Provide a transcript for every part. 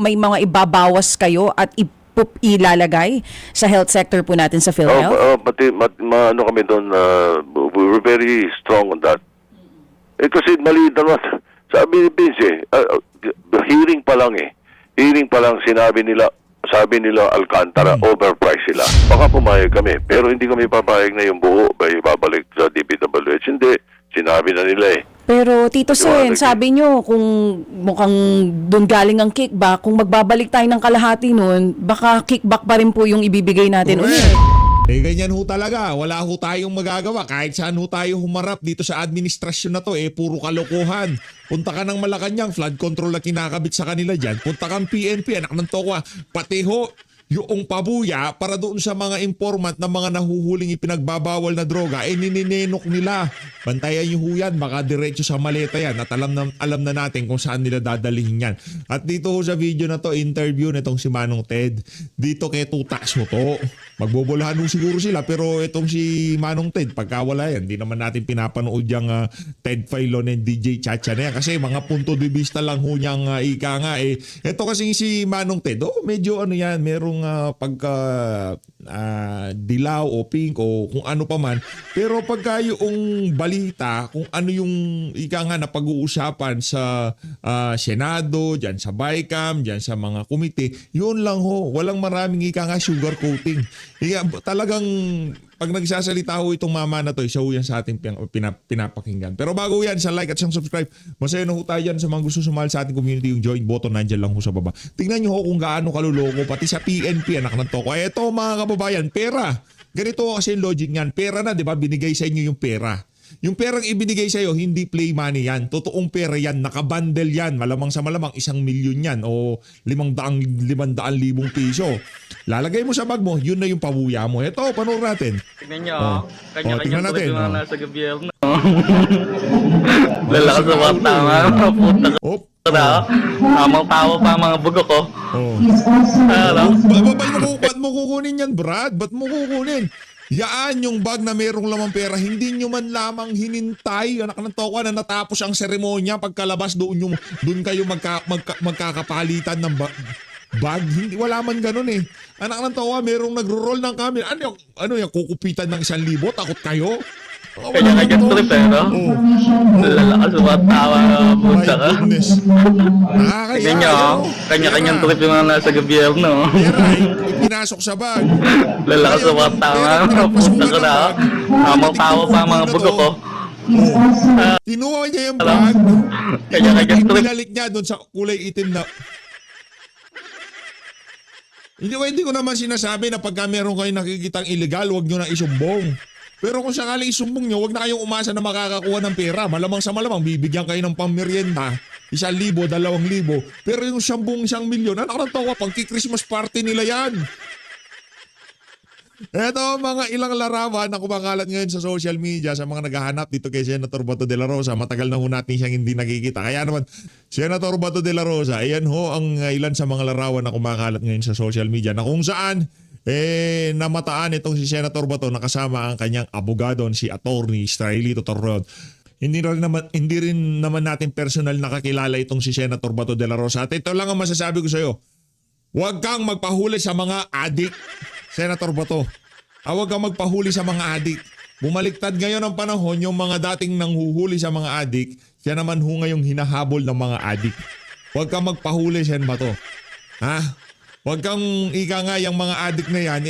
may mga ibabawas kayo at ilalagay sa health sector po natin sa PhilHealth? Pati ano kami doon, we were very strong on that. Kasi mali naman. Sabi ni Vince, hearing pa lang sabi nila Alcantara, overpriced sila. Baka pumayag kami, pero hindi kami papayag na yung buo, babalik sa DPWH. Hindi, sinabi na nila Pero Tito Sen, sabi nyo kung mukhang doon galing ang kickback, kung magbabalik tayo ng kalahati nun, baka kickback pa rin po yung ibibigay natin ulit. Ganyan ho talaga. Wala ho tayong magagawa. Kahit saan ho tayo humarap dito sa administrasyon na to, puro kalokohan. Punta ka ng Malacanang, flood control na kinakabit sa kanila dyan. Punta kang PNP, anak ng tokwa. Pati ho, yung pabuya para doon sa mga informant na mga nahuhuling ipinagbabawal na droga, nininenok nila. Bantayan nyo ho yan, baka diretso sa maleta yan at alam na natin kung saan nila dadalhin yan. At dito ho sa video na to, interview nitong si Manong Ted. Dito kay Tutas mo to. Magbobolahan ho siguro sila, pero itong si Manong Ted, pagka wala yan, di naman natin pinapanood yung Ted Filon and DJ Chacha na yan. Kasi mga punto de vista lang ho niyang ika nga Ito kasi si Manong Ted, medyo ano yan, merong pagka dilaw o pink o kung ano pa man. Pero pagka yung balita, kung ano yung ika nga na pag-uusapan sa Senado, dyan sa BICAM, dyan sa mga komite, yun lang ho. Walang maraming ika nga sugar coating. Talagang pag nagsasalita ho itong mama na to, isa ho yan sa ating pinapakinggan. Pero bago yan, sa like at sa subscribe, masaya na ho tayo yan sa mga gusto sumali sa ating community. Yung join button, nandyan lang ho sa baba. Tingnan nyo ho kung gaano kaluloko, pati sa PNP, anak ng toko. Eto mga kababayan, pera. Ganito kasi yung logic niyan. Pera na, di ba? Binigay sa inyo yung pera. Yung perang ibinigay sa'yo, hindi play money yan. Totoong pera yan. Nakabundle yan. Malamang sa malamang, 1,000,000 yan o 500,000 piso. Lalagay mo sa bag mo, yun na yung pabuya mo. Ito, panoorin natin. Tignan nyo, kanya-kanya natin. yung mga nasa gobyerno. Lalakas sa mga tama, puta ka. Tamang tawa pa ang mga bugo ko. Ba't mo kukunin yan, Brad? Ba't mo kukunin? Yaan yung bag na merong lamang pera, hindi nyo man lamang hinintay, anak ng tokwa, na natapos ang seremonya. Pagkalabas doon kayo magkakapalitan ng bag. Hindi, wala man ganun Anak ng tokwa, merong nagro-roll ng camera. Ano yung kukupitan ng 1,000? Takot kayo? Kanya-kanya trip no? Lalakas sa mga tawa, puta ka. Tignan nyo, kanya-kanyang trip yung mga nasa gobyerno. Pera, pinasok sa bag. Lalakas sa mga tawa, puta ka na. Tamang tawa pa ang mga bugo ko. Kinuha niya yung bag. Kanya-kanyang trip. Pinalik niya doon sa kulay itim na... Hindi ko naman sinasabi na pagka meron kayong nakikitang illegal, huwag nyo na isumbong. Pero kung sakaling isumbong nyo, huwag na kayong umasa na makakakuha ng pera. Malamang sa malamang, bibigyan kayo ng pammeryenda. 1,000, 2,000. Pero yung 1,000,000, anak ng tawa, pagki-Christmas party nila yan. Eto mga ilang larawan na kumakalat ngayon sa social media sa mga naghahanap dito kay Senator Bato de la Rosa. Matagal na ho natin siyang hindi nakikita. Kaya naman, Senator Bato de la Rosa, ayan ho ang ilan sa mga larawan na kumakalat ngayon sa social media na kung saan namataan itong si Senator Bato na kasama ang kanyang abogado, si Attorney Strailito Torreon. Hindi rin naman natin personal nakakilala itong si Senator Bato de la Rosa. At ito lang ang masasabi ko sa iyo. Huwag kang magpahuli sa mga adik, Senator Bato. Huwag kang magpahuli sa mga adik. Bumaliktad ngayon ang panahon, yung mga dating nanghuhuli sa mga adik, siya naman ho ngayong hinahabol ng mga adik. Huwag kang magpahuli, Sen Bato. Huwag kang ika nga yung mga adik na yan,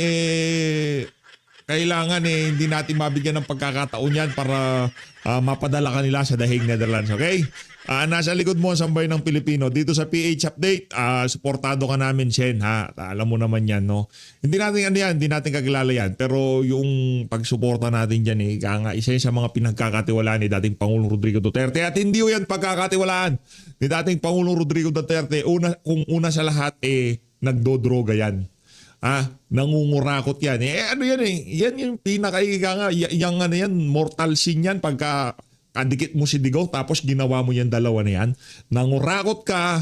kailangan hindi natin mabigyan ng pagkakataon yan para mapadala kanila sa The Hague, Netherlands. Okay? Nasa likod mo ang sambayan ng Pilipino. Dito sa PH Update, suportado ka namin, Sen, ha? Alam mo naman yan, no? Hindi natin kakilala yan. Pero yung pagsuporta natin dyan, isa sa mga pinagkakatiwalaan ni dating Pangulong Rodrigo Duterte. At hindi yan pagkakatiwalaan ni dating Pangulong Rodrigo Duterte. Kung una sa lahat, nagdodroga yan. Nangungurakot yan. Ano yan Yan yung yan, mortal sin yan pagka kadikit mo si Digaw tapos ginawa mo yan dalawa na yan. Nangurakot ka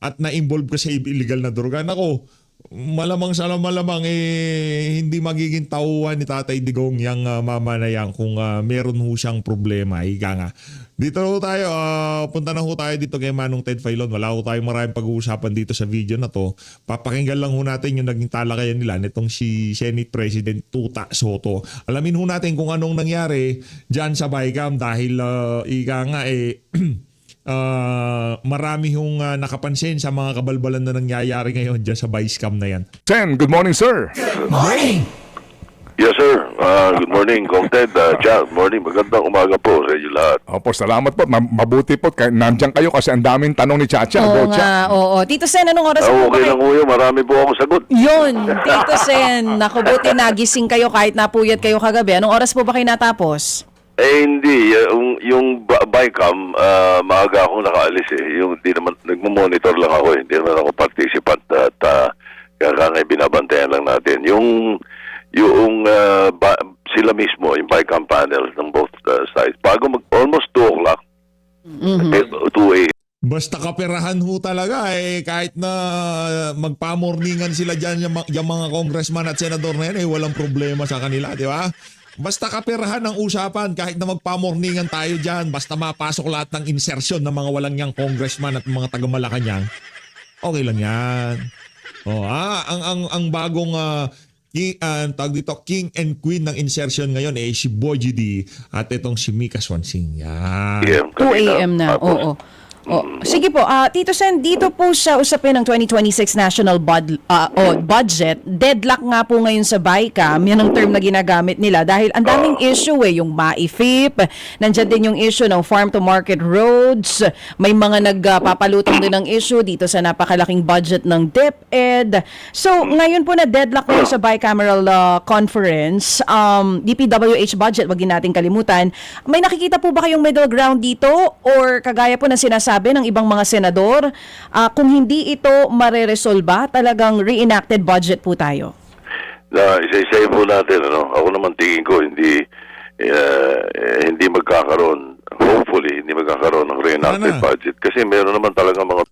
at na-involve ka sa illegal na droga. Nako, malamang sa malamang hindi magiging tauhan ni Tatay Digong yang mama na yan kung meron ho siyang problema. Ika nga. Dito ho tayo, punta na ho tayo dito kay Manong Ted Filon. Wala ho tayong maraming pag-uusapan dito sa video na to. Papakinggan lang ho natin yung naging talakayan nila nitong si Senate President Tuta Soto. Alamin ho natin kung anong nangyari dyan sa BICAM dahil ika nga marami hong nakapansin sa mga kabalbalan na nangyayari ngayon dyan sa Vicecam na yan. Sen, good morning, sir. Yes, sir. Good morning, Kong Ted. Good morning. Magandang umaga po sa inyo lahat. Opo, salamat po. Mabuti po. Nandiyan kayo kasi ang daming tanong ni Chacha. Oo Go, nga, oo. Tito Sen, anong oras po ba Okay kayo? lang po yun. Marami po ako sagot. Yun, Tito Sen, nakubuti nagising kayo kahit napuyat kayo kagabi. Anong oras po ba kayo natapos? Hindi. Yung BICAM, maaga akong nakaalis eh. Yung di naman, nagmamonitor lang ako eh. Hindi naman ako participant at kaya nga binabantayan lang natin. Yung sila mismo, yung BICAM panel ng both sides, bago almost 2 o'clock, 2 a.m. Basta kaperahan ho talaga kahit na magpamorningan sila dyan yung mga congressman at senador na yan walang problema sa kanila, di ba? Basta kaperahan ang usapan kahit na magpamorningan tayo dyan, basta mapasok lahat ng insertion ng mga walang yang congressman at mga taga-Malacanang, okay lang yan. Ang bagong tawag dito, king and queen ng insertion ngayon si Boji D at itong si Mika Swansing. Yan. 2 a.m. na, oo. Sige po, Tito Sen, dito po sa usapin ng 2026 National Budget, deadlock nga po ngayon sa BICAM, yan ang term na ginagamit nila dahil ang daming issue yung MAIFIP, nandyan din yung issue ng farm to market roads, may mga nagpapalutong din ng issue dito sa napakalaking budget ng DepEd. So, ngayon po na deadlock po sa bicameral conference, DPWH budget, wag din natin kalimutan, may nakikita po ba kayong middle ground dito or kagaya po na sinasabi ng ibang mga senador, kung hindi ito mareresolba, talagang reenacted budget po tayo? Isa-isa po natin, ako naman tingin ko hindi magkakaroon, hopefully hindi magkakaroon ng reenacted budget kasi meron naman talaga mga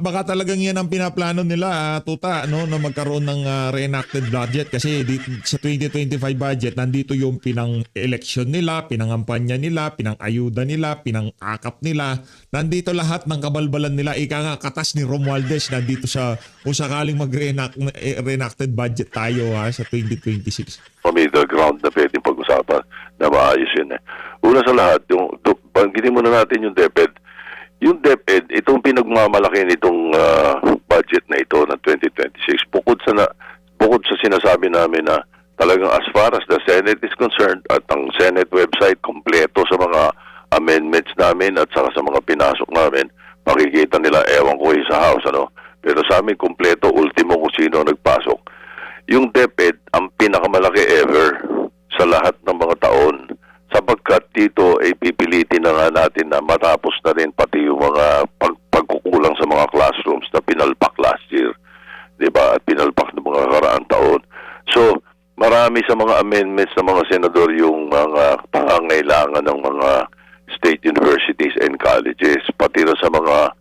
baka talagang yan ang pinaplano nila, Tuta, na magkaroon ng reenacted budget kasi sa 2025 budget nandito yung pinang-election nila, pinangampanya nila, pinang-ayuda nila, pinang-akap nila, nandito lahat ng kabalbalan nila. Ika nga, katas ni Romualdez nandito sa kung sakaling mag-reenacted budget tayo sa 2026. middle ground na pwedeng pag-usapan na maayos yun Una sa lahat, banggitin muna natin yung DepEd. Yung DepEd, itong pinagmamalaki nitong budget na ito ng 2026, bukod sa sinasabi namin na talagang as far as the Senate is concerned at ang Senate website kompleto sa mga amendments namin at saka sa mga pinasok namin, makikita nila, ewan ko sa House, pero sa amin kompleto, ultimo kung sino nagpasok. Yung DepEd, ang pinakamalaki ever sa lahat ng mga taon sapagkat dito ay pipilitin na nga natin na matapos na rin pati yung mga pagkukulang sa mga classrooms na pinalpak last year, diba? At pinalpak ng mga karaang taon. So, marami sa mga amendments ng mga senador yung mga pangangailangan ng mga state universities and colleges, pati na sa mga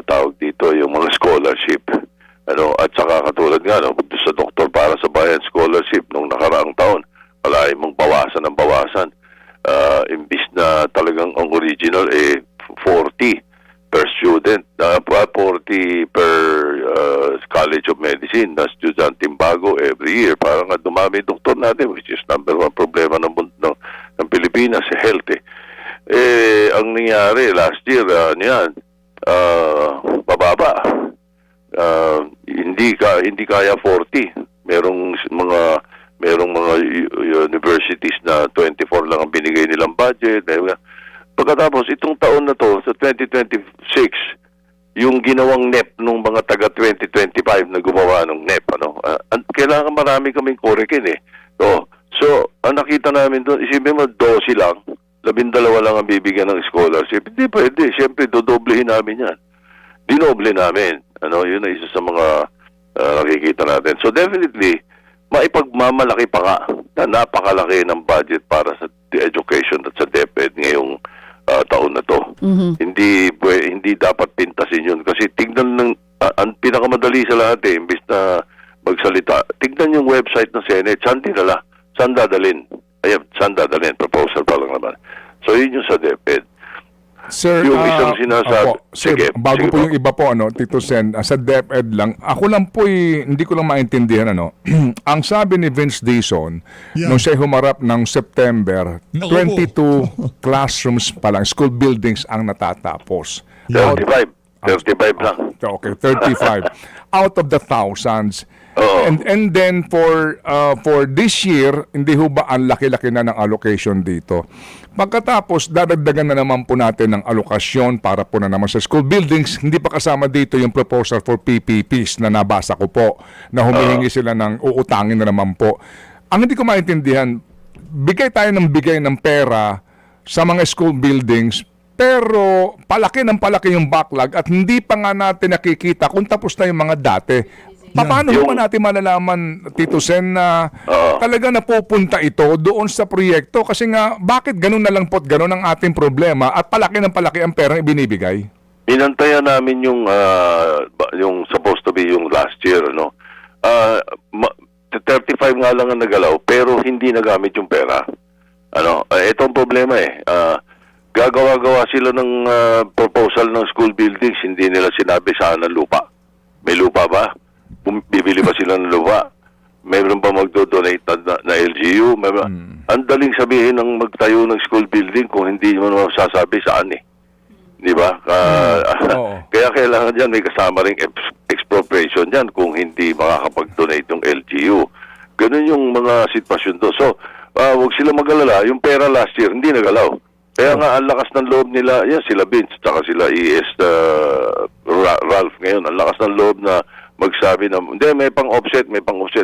tawag dito, yung mga scholarship. At saka katulad nga, sa Doktor para sa Bayan scholarship nung nakaraang taon, wala mong bawasan ng bawasan. Imbis na talagang ang original 40 per student, 40 per College of Medicine na estudyanteng bago every year. Parang nga dumami doktor natin, which is number 1 problema ng Pilipinas, health. Ang nangyari last year, bababa. Hindi kaya 40. Merong mga universities na 24 lang ang binigay nilang budget. Pagkatapos itong taon na to sa 2026, yung ginawang NEP nung mga taga 2025 na gumawa ng NEP, kailangan marami kaming korekin So, ang nakita namin doon, isipin mo 12 lang, 12 lang ang bibigyan ng scholarship. Hindi pwede, siyempre dodoblehin namin yan. Dinoble namin. Yun na isa sa mga nakikita natin. So definitely, maipagmamalaki pa nga na napakalaki ng budget para sa education at sa DepEd ngayong taon na to. Hindi dapat pintasin yun kasi tignan ng ang pinakamadali sa lahat imbis na magsalita, tignan yung website ng Senate, saan dinala? Saan dadalhin? Ayan, saan dadalhin? Proposal pa lang naman. So, yun yung sa DepEd. Sir, Yung isang sinasabi- sir, Sige, bago sige po po. yung iba po, Tito Sen, sa DepEd lang, ako lang po, hindi ko lang maintindihan, ang sabi ni Vince Dizon, Yeah. nung siya humarap ng September, Naku 22 classrooms pa lang, school buildings ang natatapos. 35. 35 lang. Okay, 35 out of the thousands. Oo. And then for this year, hindi ho ba ang laki-laki na ng allocation dito? Pagkatapos, dadagdagan na naman po natin ng alokasyon para po na naman sa school buildings. Hindi pa kasama dito yung proposal for PPPs na nabasa ko po, na humihingi sila ng uutangin na naman po. Ang hindi ko maintindihan, bigay tayo ng bigay ng pera sa mga school buildings, pero palaki ng palaki yung backlog at hindi pa nga natin nakikita kung tapos na yung mga dati. Paano Yung- ba natin malalaman, Tito Sen, na talaga napupunta ito doon sa proyekto? Kasi nga, bakit ganun na lang po't ganun ang ating problema at palaki ng palaki ang perang ibinibigay? Inantayan namin yung supposed to be yung last year, 35 nga lang ang nagalaw, pero hindi nagamit yung pera. Ito ang problema gagawa-gawa sila ng proposal ng school buildings, hindi nila sinabi saan ang lupa. May lupa ba? Bibili ba sila ng lupa? Mayroon ba magdo-donate na LGU? Ang daling sabihin ng magtayo ng school building kung hindi mo naman sasabi saan Di ba? Oo. Kaya kailangan dyan may kasama ring expropriation dyan kung hindi makakapag-donate yung LGU. Ganun yung mga sitwasyon do. So, huwag sila mag-alala. Yung pera last year, hindi nagalaw. Kaya nga, ang lakas ng loob nila, yan, sila Vince, tsaka sila ES, Ralph ngayon, ang lakas ng loob na magsabi na, hindi, may pang-offset.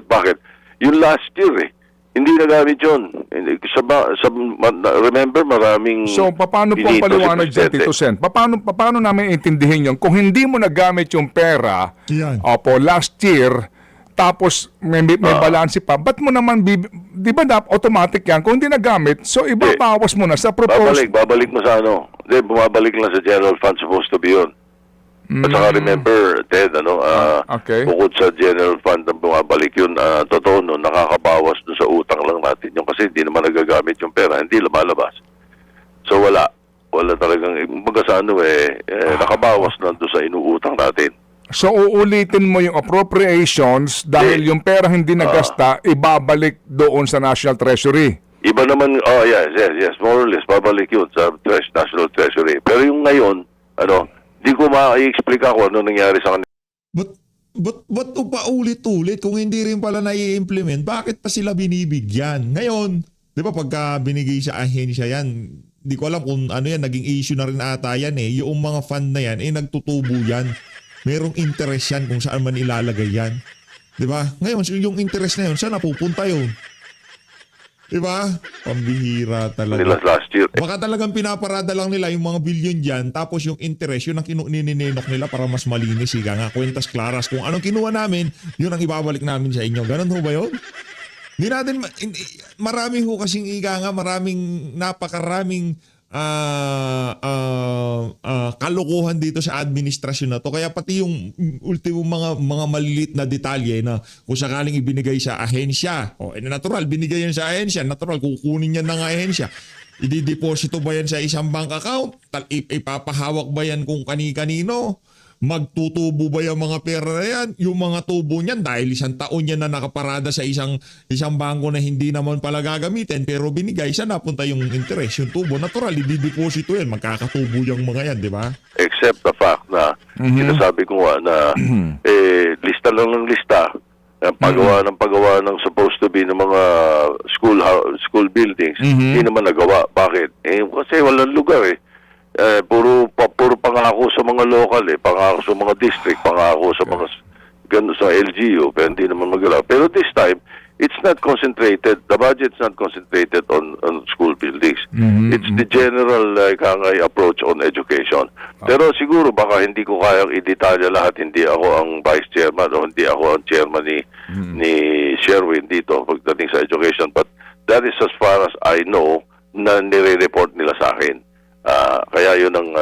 Bakit? Yung last year hindi nagamit yun. Remember, maraming... So, paano po ang pinito si paliwanag dyan, Presidente. Tito Sen? Paano namin intindihin yun? Kung hindi mo nagamit yung pera, Yan. last year, tapos may balance pa, ba't mo naman, di ba automatic yan? Kung hindi nagamit, so ibabawas mo na sa proposal. Babalik mo sa Hindi, bumabalik lang sa general fund, supposed to be yun. At saka remember, Ted, okay. bukod sa general fund na bumabalik yun, totoo no, nakakabawas doon sa utang lang natin yun kasi hindi naman nagagamit yung pera, hindi lumalabas. So wala talagang, nakabawas lang doon sa inuutang natin. So uulitin mo yung appropriations dahil yung pera hindi nagasta, ibabalik doon sa National Treasury. Iba naman, yes, more or less, babalik yun sa National Treasury. Pero yung ngayon, di ko ma-i-explain kung ano nangyari sa kanila. Ba't paulit-ulit kung hindi rin pala nai-implement? Bakit pa sila binibigyan? Ngayon, di ba pagka binigay sa ahensya yan, di ko alam kung ano yan, naging issue na rin ata yan Yung mga fund na yan, nagtutubo yan. Merong interest yan kung saan man ilalagay yan. Di ba? Ngayon, yung interest na yun, saan napupunta yun? Di ba? Pambihira talaga. Nila last year. Baka talagang pinaparada lang nila yung mga billion dyan, tapos yung interest, yun ang nininenok nila para mas malinis. Ika nga, kwentas klaras. Kung anong kinuha namin, yun ang ibabalik namin sa inyo. Ganun ho ba yun? Hindi natin, marami ho kasing maraming, napakaraming kalokohan dito sa administrasyon na to. Kaya pati yung ultimo mga malilit na detalye na kung sakaling ibinigay sa ahensya, natural, binigay yan sa ahensya, natural, kukunin yan ng ahensya. Idideposito ba yan sa isang bank account? Ipapahawak ba yan kung kani-kanino? Magtutubo ba yung mga pera na yan? Yung mga tubo niyan dahil isang taon yan na nakaparada sa isang bangko na hindi naman pala gagamitin pero binigay, saan napunta yung interest? Yung tubo, natural, i-deposito yan. Magkakatubo yung mga yan, di ba? Except the fact na sinasabi ko nga na lista lang ng lista. Paggawa ng supposed to be ng mga school buildings, hindi naman nagawa. Bakit? Kasi walang lugar puro pangako sa mga local pangako sa mga district, pangako sa mga sa LGU, pero hindi naman magalaw. Pero this time, it's not concentrated, the budget's not concentrated on school buildings. It's the general approach on education. Pero siguro baka hindi ko kayang i-detalya lahat, hindi ako ang vice chairman o hindi ako ang chairman ni Sherwin dito pagdating sa education, but that is as far as I know na nire-report nila sa akin. Kaya yun ang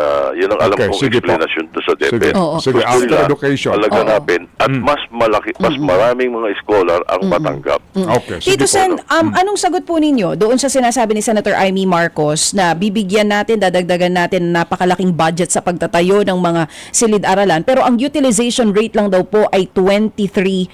alam Okay, kong sige po. explanation to sa Sige, DepEd. Oo. sige, Gusto after nila education. palaganapin at mas maraming mga scholar ang matanggap. Okay, sige Tito po. Sen, anong sagot po ninyo doon sa sinasabi ni Senator Amy Marcos na bibigyan natin, dadagdagan natin napakalaking budget sa pagtatayo ng mga silid-aralan pero ang utilization rate lang daw po ay 23%.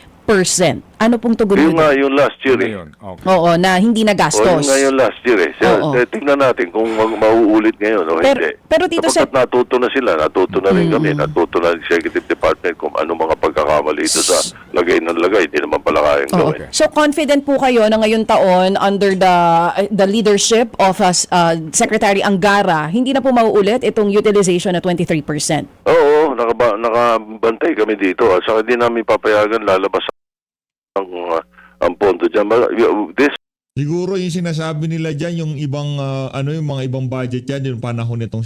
Ano pong tugon Yung niyo? nga yung last year Ano eh. yun? Okay. Oo, na hindi O nagastos. yung nga yung last year eh. Oo. Tingnan natin kung mauulit ngayon o hindi. Pero Tito Sen, Sapagkat natuto na sila, natuto na rin kami, natuto na Executive Department kung ano mga pagkakamali ito sa lagay ng lagay. Hindi naman pala kayang oo. gawin. So confident po kayo na ngayong taon under the leadership of Secretary Angara, hindi na po mauulit itong utilization na 23%. Oo, nakabantay kami dito. At saka di namin papayagan lalabas ang pondo dyan. This Siguro yung sinasabi nila diyan yung ibang yung mga ibang budget diyan yung panahon nitong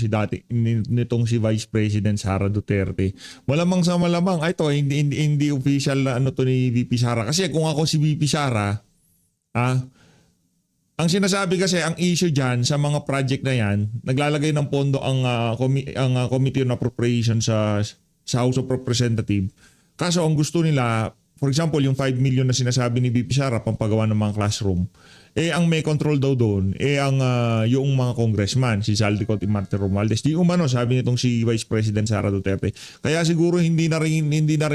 si Vice President Sara Duterte. Malamang sa malamang ito hindi official na to ni VP Sara kasi kung ako si VP Sara ang sinasabi kasi ang issue diyan sa mga project na yan, naglalagay ng pondo ang Committee on Appropriation sa House of Representatives. Kaso ang gusto nila, for example, yung 5 million na sinasabi ni VP Sara pampagawa ng mga classroom, ang may control daw doon, yung mga congressman, si Saldico at Martin Romualdez. Di umano, sabi nitong si Vice President Sara Duterte. Kaya siguro hindi na rin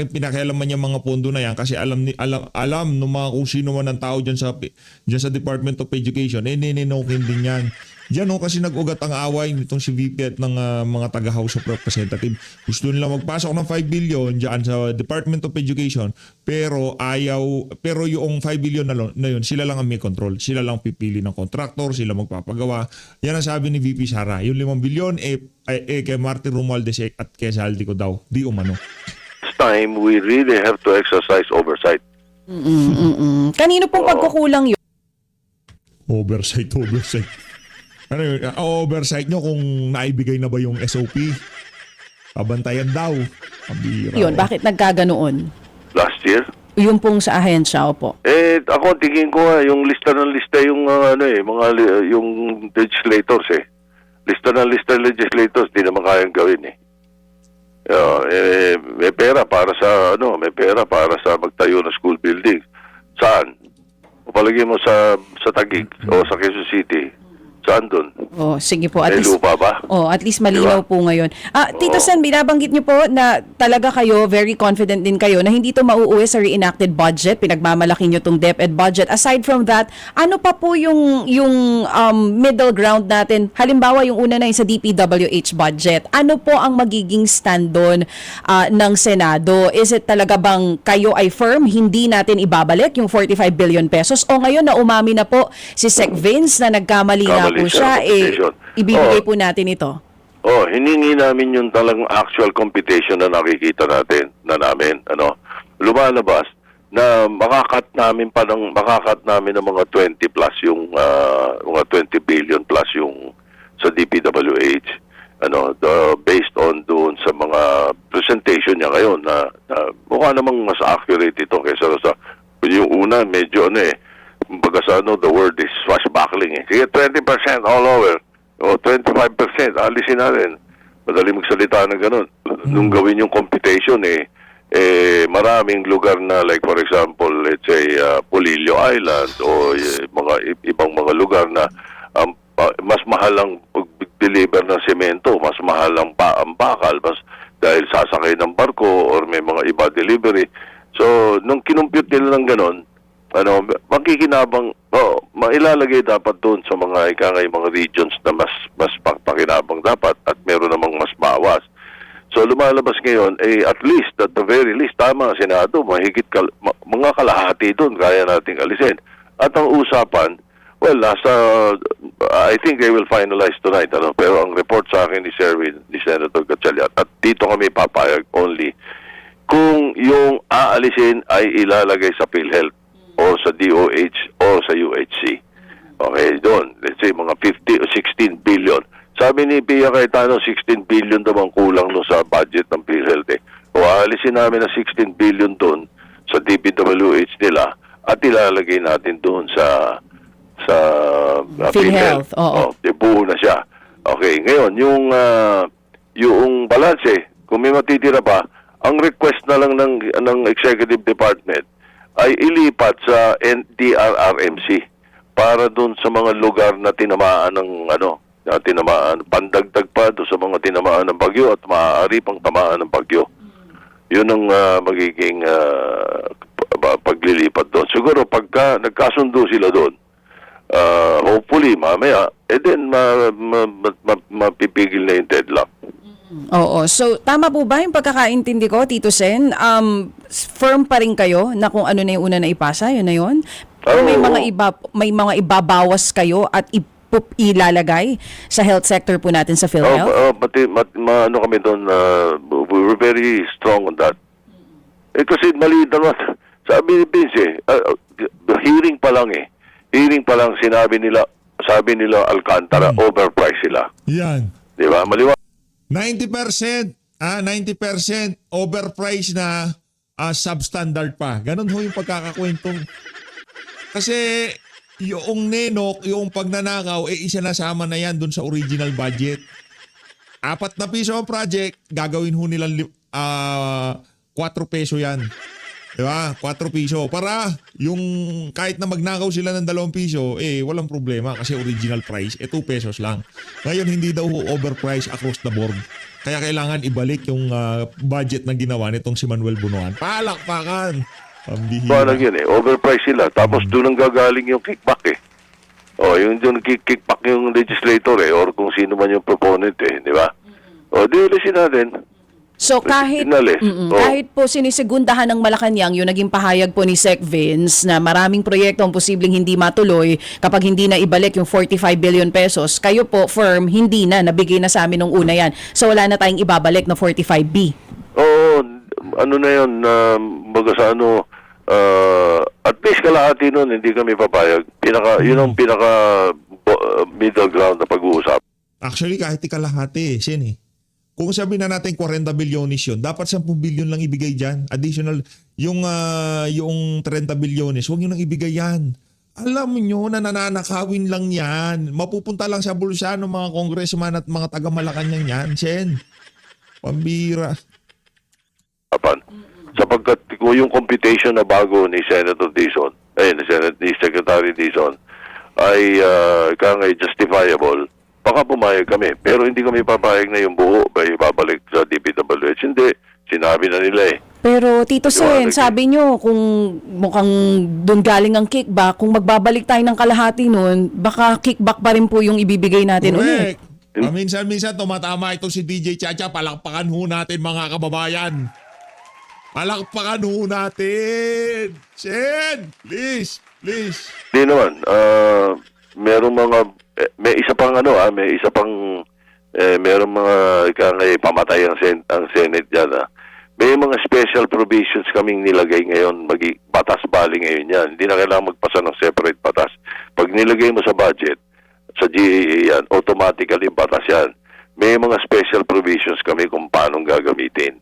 pinakialaman yung mga pondo na yan kasi alam ng mga kung sino man ang tao dyan sa Department of Education, nininokin din yan. Diyan kasi nag-ugat ang away nitong si VP at ng mga taga-House of Representatives. Gusto nila magpasok ng 5 billion diyan sa Department of Education pero yung 5 billion na yun, sila lang ang may control. Sila lang pipili ng contractor, sila magpapagawa. Yan ang sabi ni VP Sara. Yung 5 billion kay Martin Romualdez at kay Saldico daw. Di umano. This time, we really have to exercise oversight. Kanino pong pagkukulang yun? Oversight. Ano yun? Oversight nyo kung naibigay na ba yung SOP? Pabantayan daw. Pabira. Yun, bakit nagkaganoon? Last year, Yung pong sa ahensya, opo. ako tingin ko yung lista yung yung legislators eh. Lista legislators di naman kayang gawin eh. May pera para sa magtayo ng school building. Saan? O palagi mo sa Taguig o sa Quezon City. Saan doon? Oh, sige po. At May least, lupa ba? at least malinaw Diba? po ngayon. Tito Sen, binabanggit niyo po na talaga kayo, very confident din kayo na hindi ito mauuwi sa reenacted budget. Pinagmamalaki niyo itong DepEd budget. Aside from that, ano pa po yung middle ground natin? Halimbawa, yung una na yung sa DPWH budget. Ano po ang magiging stand doon ng Senado? Is it talaga bang kayo ay firm? Hindi natin ibabalik yung 45 billion pesos? O ngayon na umami na po si Sec Vince na nagkamali na po siya, ibibigay po natin ito. Hiningi namin yung talagang actual computation na nakikita natin, lumalabas na makakat namin ng mga 20 plus yung mga 20 billion plus yung sa DPWH, based on doon sa mga presentation niya ngayon na mukha namang mas accurate ito kaysa sa yung una medyo kumbaga the word is swashbuckling eh. Sige, 20% all over. O 25%, alisin natin. Madali magsalita ng ganun. Nung gawin yung computation maraming lugar na like for example, let's say Polillo Island o ibang mga lugar na mas mahal ang pag-deliver ng semento, mas mahal ang bakal, dahil sasakay ng barko or may mga iba delivery. So, nung kinumpute nila ng ganun, makikinabang, mailalagay dapat doon sa mga mga regions na mas pakinabang dapat at meron namang mas bawas. So lumalabas ngayon, at least, at the very least, tama Senado, mahigit mga kalahati doon kaya nating alisin. At ang usapan, I think they will finalize tonight, pero ang report sa akin ni Senator Gatchalian, at dito kami papayag only kung yung aalisin ay ilalagay sa PhilHealth o sa DOH o sa UHC. Okay, doon. Let's say mga 50 o 16 billion. Sabi ni Pia Cayetano, 16 billion daw ang kulang no sa budget ng PhilHealth eh. O aalisin namin na 16 billion doon sa DPWH nila at ilalagay natin doon sa PhilHealth. Oo. Buo na siya. Okay, ngayon, yung balance, kung may matitira pa, ang request na lang ng Executive Department ay ilipat sa NDRRMC para doon sa mga lugar na tinamaan ng na tinamaan, pandagdag pa doon sa mga tinamaan ng bagyo at maaari pang tamaan ng bagyo. Yun ang magiging paglilipat doon. Siguro pagka nagkasundo sila doon, hopefully mamaya, then mapipigil na yung deadlock. Oo. So, tama po ba yung pagkakaintindi ko, Tito Sen? Firm pa rin kayo na kung ano na yung una na ipasa, yun na yun? O may mga ibabawas kayo at ilalagay sa health sector po natin sa PhilHealth? Ano kami doon, we're very strong on that. Kasi mali naman. Sabi ni Vince, hearing pa lang Hearing pa lang sabi nila Alcantara, overpriced sila. Yan. Di ba? Maliwanag. 90%, 90% overpriced na substandard pa. Ganon ho yung pagkakakwento. Kasi yung nenok, yung pagnanakaw, isinasama na yan dun sa original budget. 4 na piso ang project, gagawin ho nilang 4 peso yan. Diba? 4 piso. Para yung kahit na magnakaw sila ng 2 piso, walang problema kasi original price, 2 pesos lang. Ngayon, hindi daw overpriced across the board. Kaya kailangan ibalik yung budget na ginawa nitong si Manuel Bunuan. Palakpakan! Pambihira. Parang yun overpriced sila. Tapos doon ang gagaling yung kickback yung doon kickback yung legislator or kung sino man yung proponent di ba? Di ulisin natin. So kahit kahit po sinisigundahan ng Malacanang yung naging pahayag po ni Sec Vince na maraming proyekto ang posibleng hindi matuloy kapag hindi na ibalik yung 45 billion pesos, kayo po firm hindi na nabigay na sa amin nung una yan. So wala na tayong ibabalik na 45B. Oo, ano na yun, baga sa at least kalahati nun hindi kami papayag. Yun ang pinaka middle ground na pag-uusap. Actually, kahit ikalahati, Sen Kung sabi na natin 40 bilyones yun, dapat 10 bilyon lang ibigay dyan. Additional, yung 30 bilyones, huwag nyo nang ibigay yan. Alam nyo na nananakawin lang yan. Mapupunta lang sa bulsa ng mga congressman at mga taga-Malacanang yan, Sen. Pambira. Sapagkat yung computation na bago ni Senator Dizon, ni Secretary Dizon, ay justifiable, baka pumayag kami. Pero hindi kami papayag na yung buo ay babalik sa DPWH. Hindi. Sinabi na nila Pero Tito Sen, sabi nyo kung mukhang doon galing ang kickback, kung magbabalik tayo ng kalahati nun, baka kickback pa rin po yung ibibigay natin ulit. Minsan-minsan tumatama ito si DJ Chacha, palakpakan ho natin mga kababayan. Palakpakan ho natin. Sen, please. Hindi naman. May isa pang merong mga pamatay ang Senate dyan. May mga special provisions kaming nilagay ngayon, batas bali ngayon yan. Hindi na kailangan magpasa ng separate batas. Pag nilagay mo sa budget, sa GAA yan, automatically batas yan. May mga special provisions kami kung paano gagamitin.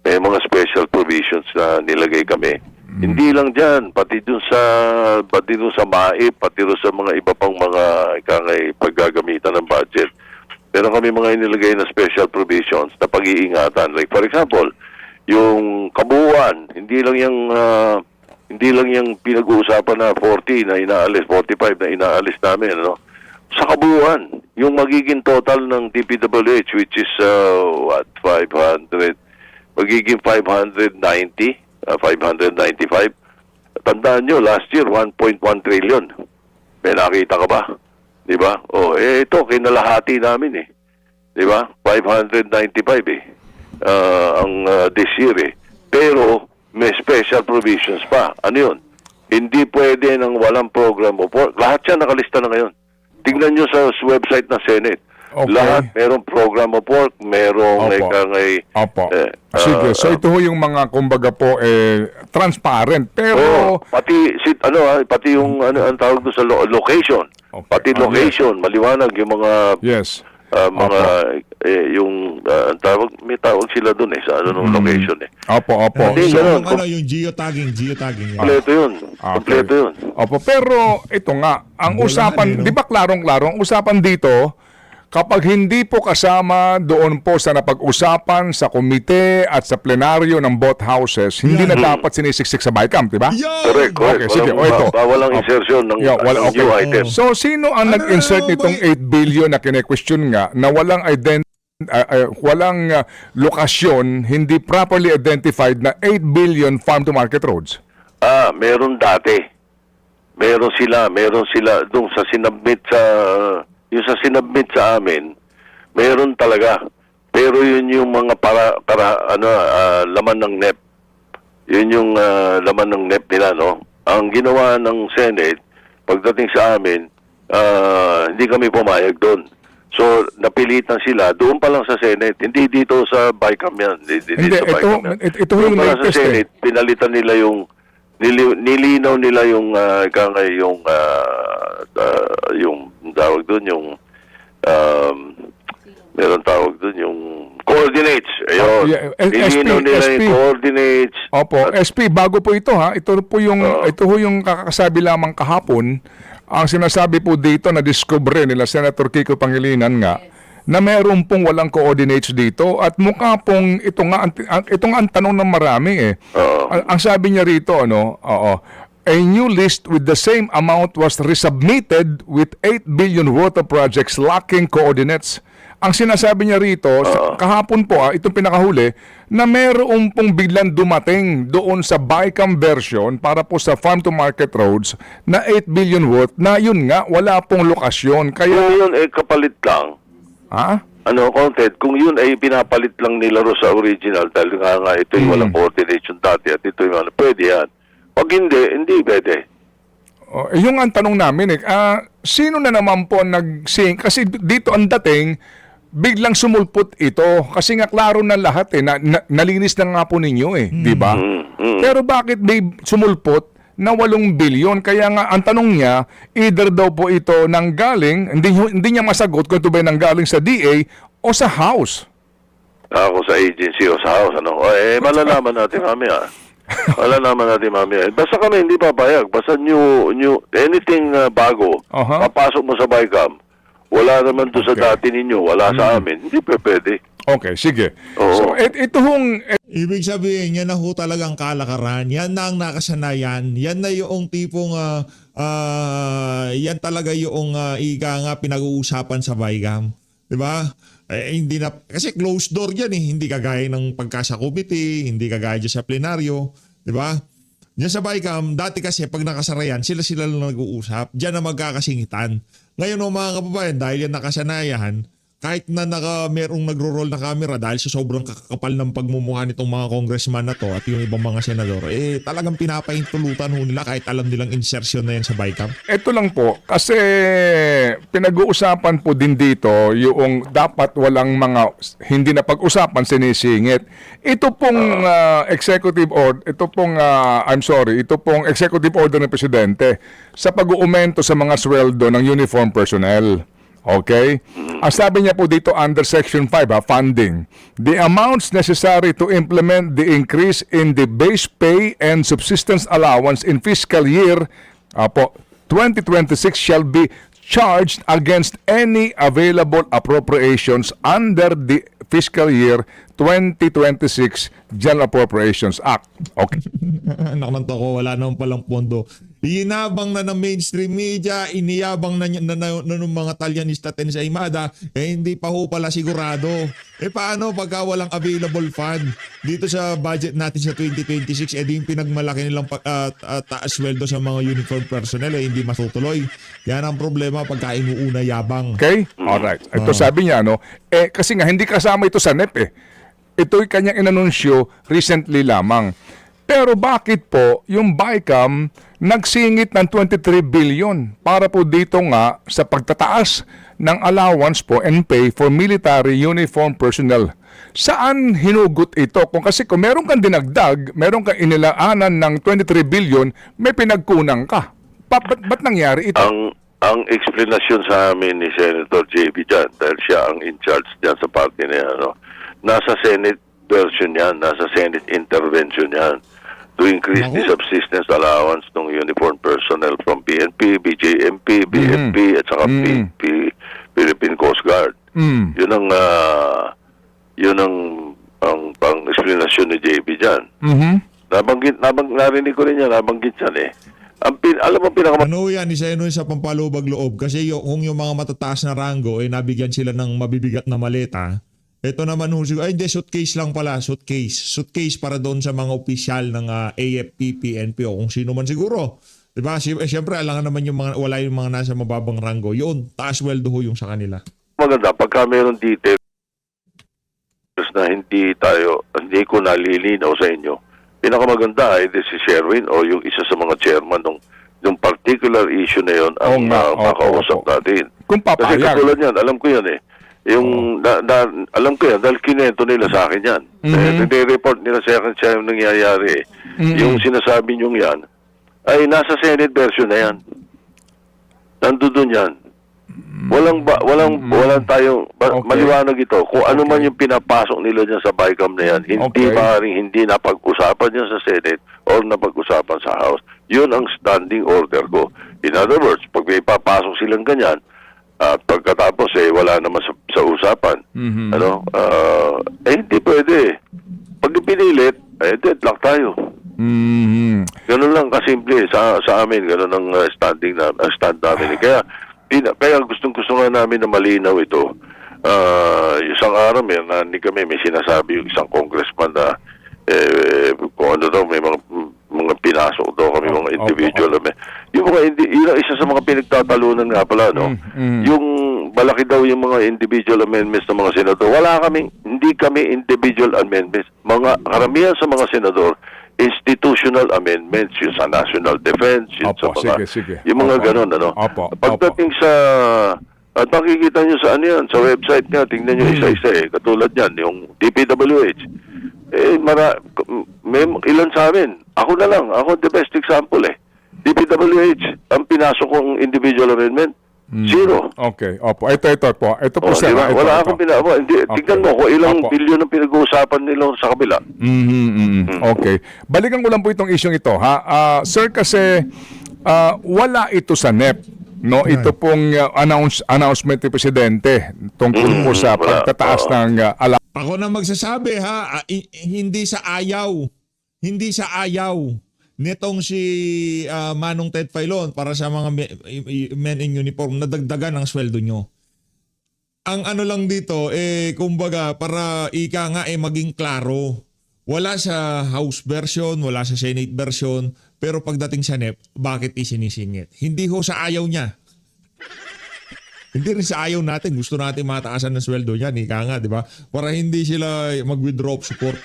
May mga special provisions na nilagay kami. Hindi lang dyan, pati dun sa MAIP, pati dun sa mga iba pang mga paggagamitan ng budget. Pero kami mga inilagay na special provisions na pag-iingatan. Like for example, yung kabuuan, hindi lang yung pinag-uusapan na 40 na inaalis, 45 na inaalis namin, sa kabuuan, yung magiging total ng DPWH, which is 500, magiging 595. Tandaan nyo, last year, 1.1 trillion. May nakita ka ba? Di ba? Ito, kinalahati namin Di ba? 595 this year Pero, may special provisions pa. Ano yun? Hindi pwede nang walang program of work. Lahat yan nakalista na ngayon. Tingnan nyo sa website ng Senate. Okay. Lahat, merong program of work, merong Opo. Sige, so ito ho yung mga kumbaga po transparent pero pati yung ang tawag doon sa location. Okay. Pati location, maliwanag yung mga ang tawag, may tawag sila doon sa nung location Opo. Yung geotagging. Kompleto yun. Opo, pero ito nga, ang usapan, di ba klarong-klaro, ang usapan dito, kapag hindi po kasama doon po sa napag-usapan sa komite at sa plenaryo ng both houses, hindi na dapat sinisiksik sa BICAM, di ba? Correct. Okay, sige. Ito. Walang insertion ng new item. So, sino ang nag-insert nitong 8 billion na kine-question nga na walang lokasyon, hindi properly identified na 8 billion farm-to-market roads? Meron dati. Meron sila doon sa sinubmit sa amin, meron talaga. Pero yun yung mga laman ng NEP. Yun yung laman ng NEP nila, no? Ang ginawa ng Senate, pagdating sa amin, hindi kami pumayag doon. So, napilitan sila doon pa lang sa Senate. Hindi dito sa BICAM yan. Ito yung sa latest Senate, pinalitan nila yung nilinaw nila yung tawag doon yung meron tawag doon yung coordinates. Ayun. Nilinaw nila yung coordinates. Opo, SP, bago po ito ha. Ito po yung kakakasabi lamang kahapon. Ang sinasabi po dito na discover nila Senator Kiko Pangilinan nga na meron pong walang coordinates dito at mukha pong ito nga ang tanong ng marami eh. Ang sabi niya rito a new list with the same amount was resubmitted with 8 billion worth of projects lacking coordinates. Ang sinasabi niya rito, kahapon po itong pinakahuli, na meron pong biglang dumating doon sa BICAM version para po sa farm-to-market roads na 8 billion worth na yun nga, wala pong lokasyon. Kaya, kung yun ay kapalit lang, content, kung yun ay pinapalit lang nila sa original dahil nga ito yung walang coordination dati at ito yung pwede yan. Pag hindi pwede. Yung ang tanong namin sino na naman po nag-sing? Kasi dito ang dating, biglang sumulpot ito. Kasi nga klaro na lahat nalinis na nga po ninyo di ba? Pero bakit may sumulpot na 8 bilyon? Kaya nga ang tanong niya, either daw po ito nanggaling, hindi niya masagot kung ito ba nanggaling sa DA o sa House. Ako sa agency o sa House, malalaman natin mamaya. Basta kami hindi papayag. Basta new anything bago, papasok mo sa BICAM, wala naman doon sa dati ninyo, wala sa amin, hindi pwede. Okay, sige. Oo. So, ito Ibig sabihin, yan na ho talagang kalakaran. Yan na ang nakasanayan. Yan na yung tipong, yan talaga yung pinag-uusapan sa BICAM. Diba? Hindi na, kasi closed door yan Hindi kagaya ng pagkasa committee, hindi kagaya dyan sa plenaryo. Diba? Diyan sa BICAM, dati kasi pag nakasara yan, sila lang nag-uusap. Diyan na magkakasingitan. Ngayon mga kababayan, dahil yan nakasanayan, kahit na merong nagro-roll na camera dahil sa sobrang kakapal ng pagmumukha nitong mga congressman na to at yung ibang mga senador, talagang pinapahintulutan nila kahit alam nilang insertion na yan sa BICAM. Ito lang po, kasi pinag-uusapan po din dito yung dapat walang mga hindi na pag-usapan sinisingit. Ito pong executive order, ito pong executive order ng presidente sa pag-uumento sa mga sweldo ng uniform personnel. Okay? Ang sabi niya po dito under Section 5, funding. The amounts necessary to implement the increase in the base pay and subsistence allowance in fiscal year 2026 shall be charged against any available appropriations under the fiscal year 2026 General Appropriations Act. Okay. Anak ng toko, wala naman palang pondo. Inabang na ng mainstream media, iniyabang na ng mga talyanista sa Imada, hindi pa ho pala sigurado. Paano pagka walang available fund dito sa budget natin sa 2026, di yung pinagmalaki nilang taas sweldo sa mga uniform personnel, hindi matutuloy. Yan ang problema pagka inuuna yabang. Okay? Alright. Ito sabi niya, kasi nga hindi kasama ito sa NEP Ito'y kanyang inanunsyo recently lamang. Pero bakit po yung BICAM nagsingit ng 23 billion para po dito nga sa pagtataas ng allowance po and pay for military uniform personnel? Saan hinugot ito? Kung meron kang dinagdag, meron kang inilaanan ng 23 billion, may pinagkunang ka. Ba't nangyari ito? Ang explanation sa amin ni Senator JB dyan, dahil siya ang in charge dyan sa party na yan, nasa Senate version yan, nasa Senate intervention yan to increase the subsistence allowance ng uniform personnel from PNP, BJMP, BFP, at saka Philippine Coast Guard. Mm. Yun ang pang-explanation ni JB diyan. Mhm. Narinig ko rin yan, nabanggit yan eh. Alam mo, Ano yan, isa yun sa pampalubag loob. Kasi kung yung mga matataas na rango, nabigyan sila ng mabibigat na maleta. Ito naman siguro, hindi, suitcase lang pala, suitcase. Suitcase para doon sa mga opisyal ng AFP, PNP o kung sino man siguro. Diba? Siyempre, alangan naman wala yung mga nasa mababang rango. Yun, taas sweldo ho yung sa kanila. maganda, pagka mayroong details na hindi ko nalilinaw sa inyo, pinakamaganda ay si Sherwin o yung isa sa mga chairman ng particular issue na yon ang makausap natin. Kung Kasi papayag. katulad yan, alam ko yan eh. Alam ko yan dahil kinento nila sa akin yan. Nire-report nila sa akin siya yung nangyayari eh. Yung sinasabi niyong yan ay nasa Senate version na yan. Nandun yan. Walang tayong maliwanag ito. Kung ano man yung pinapasok nila dyan sa BICAM na yan, hindi maaaring hindi napag-usapan dyan sa Senate or napag-usapan sa House. Yun ang standing order ko. In other words, pag may papasok silang ganyan, at pagkatapos wala naman sa usapan, hindi pwede. Pag pinilit, deadlock tayo. Ganun lang kasimple sa amin, ganun ang stand namin. Kaya gustong-gusto nga namin na malinaw ito. Isang araw may sinasabi yung isang congressman na kung ano daw, may mga pinasok daw kami, mga individual. Yung isa sa mga pinagtatalunan nga pala, no? Yung malaki daw yung mga individual amendments ng mga senador. Hindi kami individual amendments. Karamihan sa mga senador, institutional amendments, yung sa national defense, yung sa mga, yung mga ganun, ano? Pagdating sa, at makikita nyo sa sa website nga, tingnan nyo isa-isa katulad yan, yung DPWH. May ilan sa amin. Ako na lang, ako the best example DPWH, ang pinasok kong individual amendment, zero. Okay, opo. Ito po. Ito po sir. Diba? Wala akong tignan mo kung ilang bilyon ang pinag-uusapan nila sa kabila. Okay. Balikan ko lang po itong isyong ito, ha? Sir, kasi wala ito sa NEP. No, ito pong announcement ni Presidente tungkol po sa pagtataas ng Ako na magsasabi ha, hindi sa ayaw nitong si Manong Ted Filon para sa mga men in uniform na dagdagan ang sweldo nyo. Ang ano lang dito, kumbaga para ika nga maging klaro. Wala sa House version, wala sa Senate version, pero pagdating sa NEP, bakit isinisingit? Hindi ho sa ayaw niya. Hindi rin sa ayaw natin. Gusto natin mataasan ng sweldo niya. Ika nga, di ba? Para hindi sila mag-withdraw of support.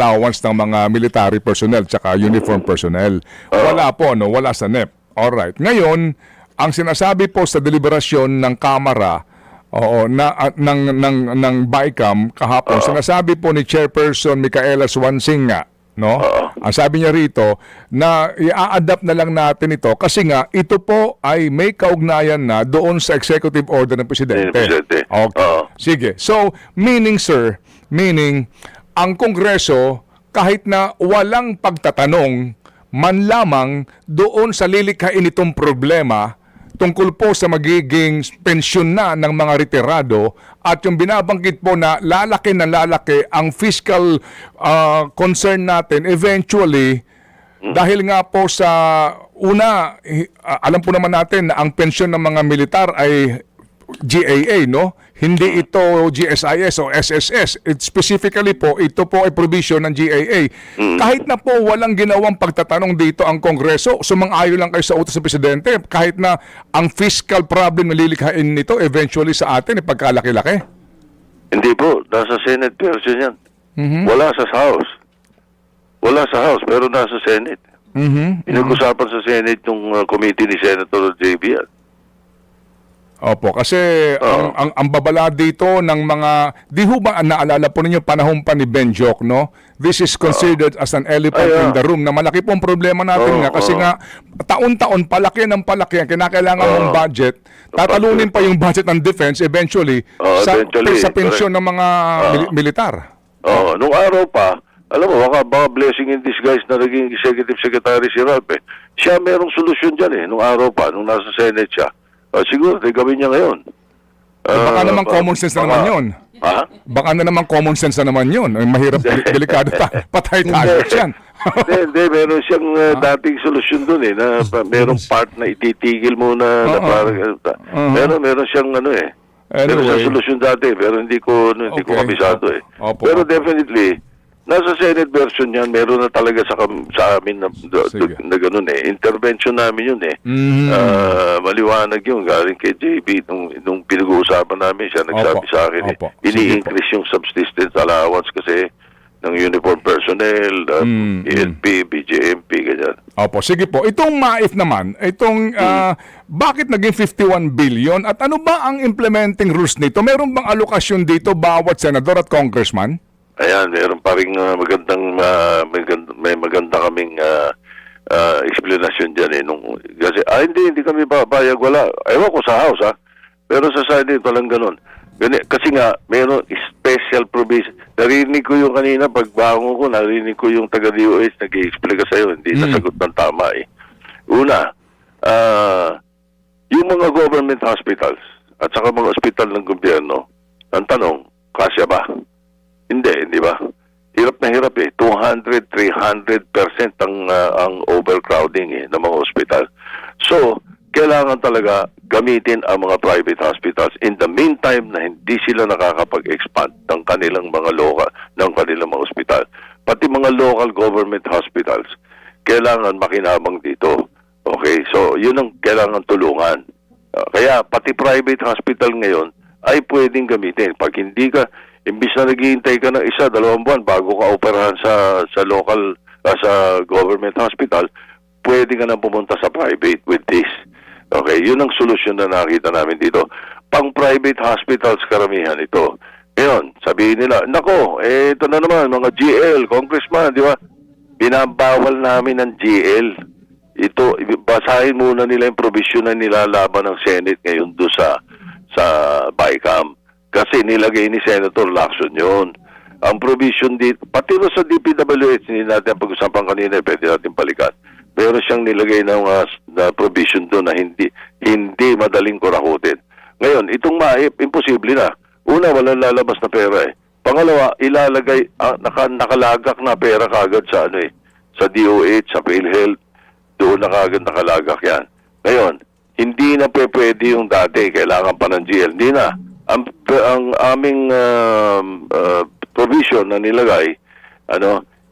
Allowance ng mga military personnel tsaka uniform personnel. Wala po, no? Wala sa NEP. Alright. Ngayon, ang sinasabi po sa deliberasyon ng Kamara ng BICAM kahapon, sinasabi po ni Chairperson Micaela Swansing nga, no? Ang sabi niya rito na i-adapt na lang natin ito kasi nga ito po ay may kaugnayan na doon sa executive order ng Presidente. Okay. Sige. So, sir, ang Kongreso, kahit na walang pagtatanong man lamang doon sa lilikhain itong problema tungkol po sa magiging pensyon na ng mga retirado at yung binabanggit po na lalaki ang fiscal concern natin eventually dahil nga po sa alam po naman natin na ang pensyon ng mga militar ay GAA, no? Hindi ito GSIS o SSS. Specifically po, ito po ay provision ng GAA. Kahit na po walang ginawang pagtatanong dito ang Kongreso, sumang-ayon lang kayo sa utos ng Presidente, kahit na ang fiscal problem na lilikhain nito eventually sa atin, pagkalaki-laki. Hindi po. Nasa Senate version yan. Wala sa House. Wala sa House, pero nasa Senate. Pinag-usapan sa Senate yung committee ni Senator JB yan. Opo, kasi ang babala dito ng mga, di ho ba naalala po ninyo panahon pa ni Benjok, no? This is considered as an elephant in the room na malaki pong problema natin nga kasi nga taon-taon palaki ng palaki ang kinakailangan mong budget, tatalunin pa yung budget ng defense eventually sa pensyon ng mga militar. Nung araw pa, alam mo, baka blessing in disguise na naging executive secretary si Ralph siya merong solusyon dyan nung araw pa, nung nasa Senate siya. Siguro, gawin niya ngayon. Baka naman common sense na naman yun. Ha? Baka na naman common sense na naman yun. Ay, mahirap, delikado patay tayo dyan. Hindi, meron siyang dating solusyon doon eh, na merong part na ititigil muna, na parang, meron siyang ano eh, meron siyang solusyon dati, pero hindi ko Okay. kabisado eh. Opo. Pero definitely, nasa Senate version yan, meron na talaga sa amin Sige. na ganun eh. Intervention namin yun eh. Maliwanag yun, galing kay JB, nung pinag-uusapan namin, siya nagsabi Opo. sa akin eh, Opo. Sige ini-increase yung subsistence allowance kasi ng uniform personnel, ELP, BJMP, ganyan. Opo, sige po. Itong MAIF naman, bakit naging 51 billion at ano ba ang implementing rules nito? Meron bang alokasyon dito bawat senador at congressman? Ayan, meron pa rin may maganda kaming explanation dyan eh. Kasi, hindi kami papayag, wala. Ewan ko sa House pero sa Senate walang ganun. Kasi nga, meron special provision. Narinig ko yung kanina, pagbangon ko, narinig ko yung taga-DOH nag-i-explain ka sa'yo, hindi nasagot ng tama eh. Una, yung mga government hospitals at saka mga ospital ng gobyerno, ang tanong, kasya ba? Hindi ba? Hirap na hirap eh. 200-300% ang overcrowding eh ng mga ospital. So, kailangan talaga gamitin ang mga private hospitals in the meantime na hindi sila nakakapag-expand ng kanilang mga mga ospital. Pati mga local government hospitals, kailangan makinabang dito. Okay? So, yun ang kailangan tulungan. Kaya, pati private hospital ngayon ay pwedeng gamitin. Pag hindi ka, imbis na naghihintay ka ng 1-2 buwan bago ka operahan sa local, sa government hospital, pwede ka na pumunta sa private with this. Okay, yun ang solusyon na nakita namin dito. Pang-private hospitals karamihan ito. Ngayon, sabihin nila, nako, ito na naman, mga GL, congressman, di ba? Binabawal namin ng GL. Ito, basahin muna nila yung provision na nilalaban ng Senate ngayon doon sa BICAM. Kasi nilagay ni Senator Lacson yun. Ang provision dito, pati rin sa DPWH, hindi natin pag-usapan kanina, pwede natin balikan. Meron siyang nilagay na provision doon na hindi madaling kurakutin. Ngayon, itong MAIP, imposible na. Una, walang lalabas na pera eh. Pangalawa, ilalagay, nakalagak na pera kagad sa sa DOH, sa PhilHealth, doon na kagad nakalagak yan. Ngayon, hindi na pwede yung dati, kailangan pa ng GL. Hindi na. Ang aming provision na nilagay,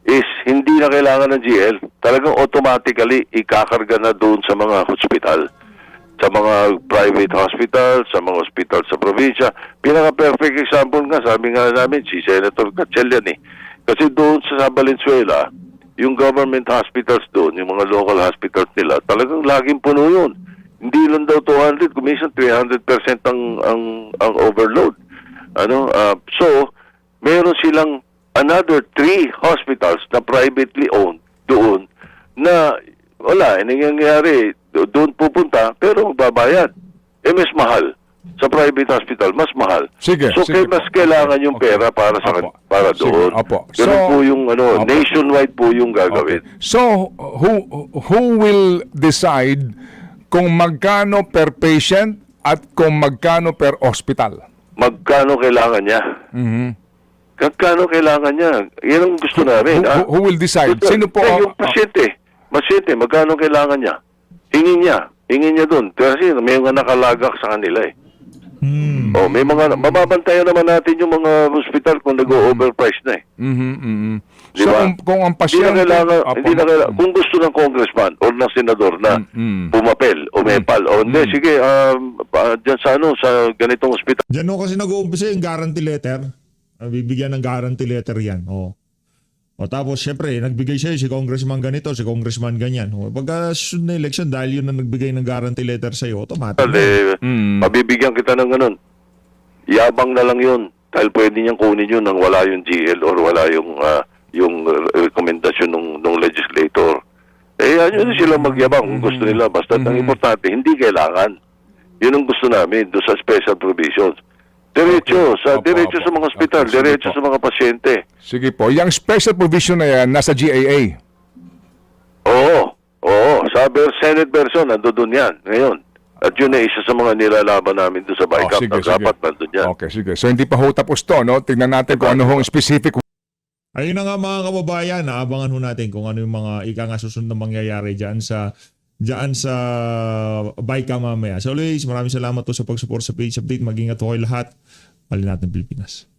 is hindi na kailangan ng GL. Talagang automatically ikakarga na doon sa mga hospital, sa mga private hospital, sa mga hospital sa probinsya. Pinaka-perfect example nga, sabi nga namin, si Senator Gatchalian eh. Kasi doon sa Valenzuela, yung government hospitals doon, yung mga local hospitals nila, talagang laging puno yun. Hindi lang daw 200, kuminsan 300% ang overload. So, meron silang another 3 hospitals na privately owned doon na wala, nangyayari, doon pupunta pero magbabayad. Mas mahal. Sa private hospital, mas mahal. Sige, so, sige mas po. kailangan yung pera para para doon. Sige, Ganun po yung opo. nationwide po yung gagawin. Okay. So, who will decide kung magkano per patient at kung magkano per hospital? Magkano kailangan niya? Magkano kailangan niya? Yan ang gusto namin. Who will decide? Sino po? Yung pasyente, magkano kailangan niya? Hingin niya doon. Kasi may mga nakalagak sa kanila eh. May mga, mababantayan naman natin yung mga hospital kung nag-overprice na eh. Di So, ba? kung ang pasyente... Hindi na kailangan, kung gusto ng congressman o ng senador na pumapel o mepal, o hindi, sige, dyan sa ganitong hospital. Diyan ho kasi nag-uumpisa yung guarantee letter. Bibigyan ng guarantee letter yan. O tapos, syempre, nagbigay siya si congressman ganito, si congressman ganyan. Pagka susunod na election, dahil yun na nagbigay ng guarantee letter sa'yo, automatic. Mabibigyan kita ng ganun. Yabang na lang yun. Dahil pwede niyang kunin yun nang wala yung GL or wala yung rekomendasyon ng legislator. Ano sila magyabang kung gusto nila. Basta ang importante, hindi kailangan. Yun ang gusto namin doon sa special provisions. Diretso sa mga ospital, diretso sa mga pasyente. Sige po. Yung special provision na yan, nasa GAA. Oo. Sa Senate version, nandoon yan. Ngayon. At yun ay isa sa mga nilalaban namin doon sa BICAP sige, na dapat nandun yan. Okay, sige. So hindi pa ho tapos to, no? Tingnan natin kung ano hong specific. Ayun na nga mga kababayan, naabangan ho natin kung ano yung mga ika nga susunod na mangyayari dyan sa BICAM mamaya. So always, maraming salamat po sa pag-support sa Page Update. Mag-ingat po kayo lahat. Pali natin Pilipinas.